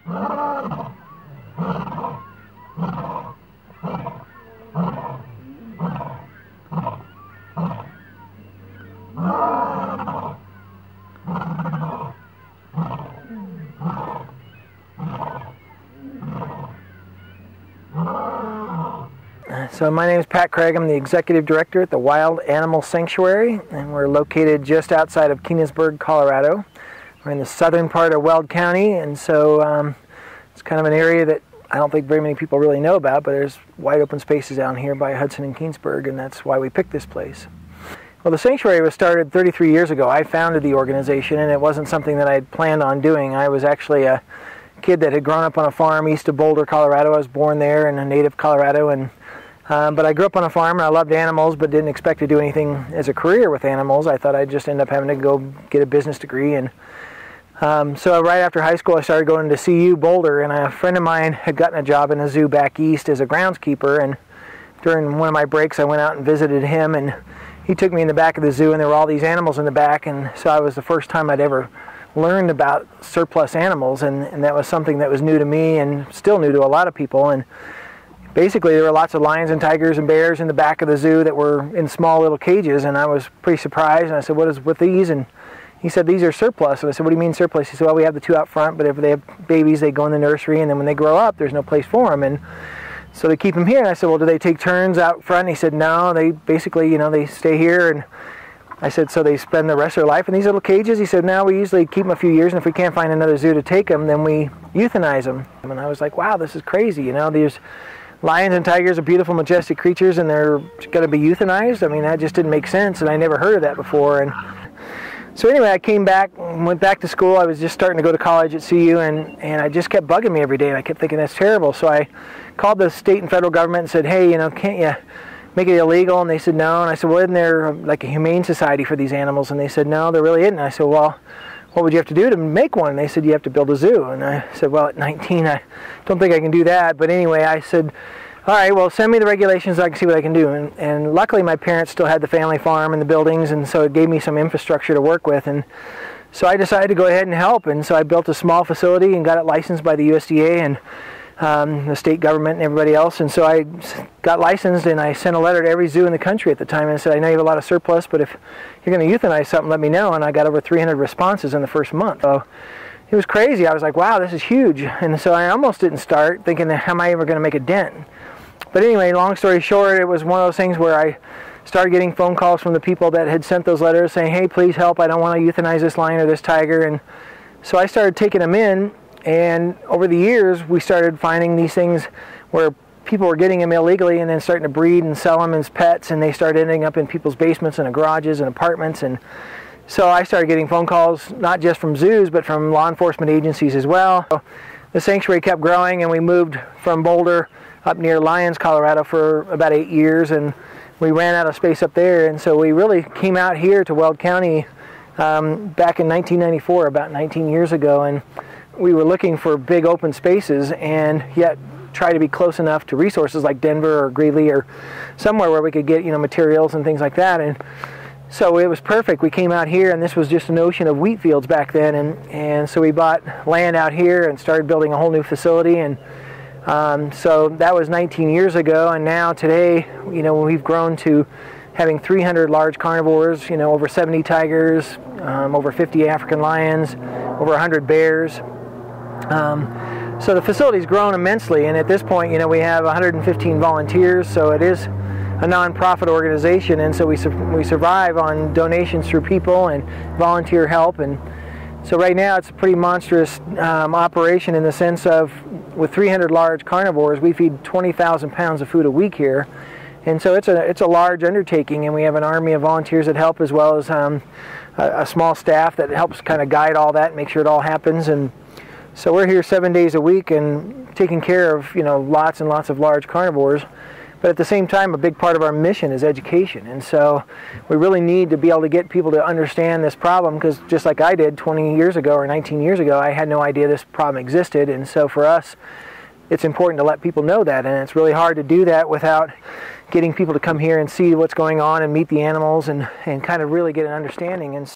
So my name is Pat Craig. I'm the Executive Director at the Wild Animal Sanctuary, and we're located just outside of Keansburg, Colorado. We're in the southern part of Weld County, and so it's kind of an area that I don't think very many people really know about, but there's wide open spaces down here by Hudson and Keansburg, and that's why we picked this place. Well, the sanctuary was started 33 years ago. I founded the organization, and it wasn't something that I had planned on doing. I was actually a kid that had grown up on a farm east of Boulder, Colorado. I was born there in a native Colorado, and but I grew up on a farm and I loved animals, but didn't expect to do anything as a career with animals. I thought I'd just end up having to go get a business degree. And so right after high school, I started going to CU Boulder, and a friend of mine had gotten a job in a zoo back east as a groundskeeper. And during one of my breaks, I went out and visited him, and he took me in the back of the zoo, and there were all these animals in the back. And so it was the first time I'd ever learned about surplus animals, and that was something that was new to me and still new to a lot of people. And basically, there were lots of lions and tigers and bears in the back of the zoo that were in small little cages, and I was pretty surprised. And I said, "What is with these?" And he said, "These are surplus." And I said, "What do you mean surplus?" He said, "Well, we have the two out front, but if they have babies, they go in the nursery, and then when they grow up, there's no place for them. And so they keep them here." And I said, "Well, do they take turns out front?" And he said, "No, they basically, they stay here." And I said, "So they spend the rest of their life in these little cages?" He said, "No, we usually keep them a few years, and if we can't find another zoo to take them, then we euthanize them." And I was like, "Wow, this is crazy." There's lions and tigers are beautiful, majestic creatures, and they're going to be euthanized? I mean, that just didn't make sense, and I never heard of that before. And so anyway, I came back, went back to school. I was just starting to go to college at CU, and it just kept bugging me every day, and I kept thinking, that's terrible. So I called the state and federal government and said, "Hey, can't you make it illegal?" And they said, "No." And I said, "Well, isn't there like a humane society for these animals?" And they said, "No, there really isn't." And I said, "Well, what would you have to do to make one?" And they said, "You have to build a zoo." And I said, "Well, at 19, I don't think I can do that." But anyway, I said, "All right, well, send me the regulations so I can see what I can do." And luckily, my parents still had the family farm and the buildings, and so it gave me some infrastructure to work with. And so I decided to go ahead and help. And so I built a small facility and got it licensed by the USDA and the state government and everybody else. And so I got licensed, and I sent a letter to every zoo in the country at the time and said, "I know you have a lot of surplus, but if you're going to euthanize something, let me know." And I got over 300 responses in the first month. So it was crazy. I was like, wow, this is huge. And so I almost didn't start, thinking, how am I ever going to make a dent? But anyway, long story short, it was one of those things where I started getting phone calls from the people that had sent those letters saying, "Hey, please help. I don't want to euthanize this lion or this tiger." And so I started taking them in. And over the years, we started finding these things where people were getting them illegally and then starting to breed and sell them as pets, and they started ending up in people's basements and garages and apartments. And so I started getting phone calls, not just from zoos, but from law enforcement agencies as well. So the sanctuary kept growing, and we moved from Boulder up near Lyons, Colorado for about 8 years, and we ran out of space up there. And so we really came out here to Weld County back in 1994, about 19 years ago, and we were looking for big open spaces and yet try to be close enough to resources like Denver or Greeley or somewhere where we could get materials and things like that. And so it was perfect. We came out here, and this was just an ocean of wheat fields back then, and so we bought land out here and started building a whole new facility. And so that was 19 years ago, and now today, we've grown to having 300 large carnivores, over 70 tigers, over 50 African lions, over 100 bears. So the facility's grown immensely, and at this point, we have 115 volunteers, so it is a non-profit organization, and so we survive on donations through people and volunteer help. And so right now it's a pretty monstrous operation in the sense of, with 300 large carnivores, we feed 20,000 pounds of food a week here. And so it's a large undertaking, and we have an army of volunteers that help, as well as a small staff that helps kind of guide all that and make sure it all happens. And so we're here 7 days a week and taking care of lots and lots of large carnivores. But at the same time, a big part of our mission is education. And so we really need to be able to get people to understand this problem, because just like I did 20 years ago or 19 years ago, I had no idea this problem existed. And so for us, it's important to let people know that. And it's really hard to do that without getting people to come here and see what's going on and meet the animals and kind of really get an understanding. And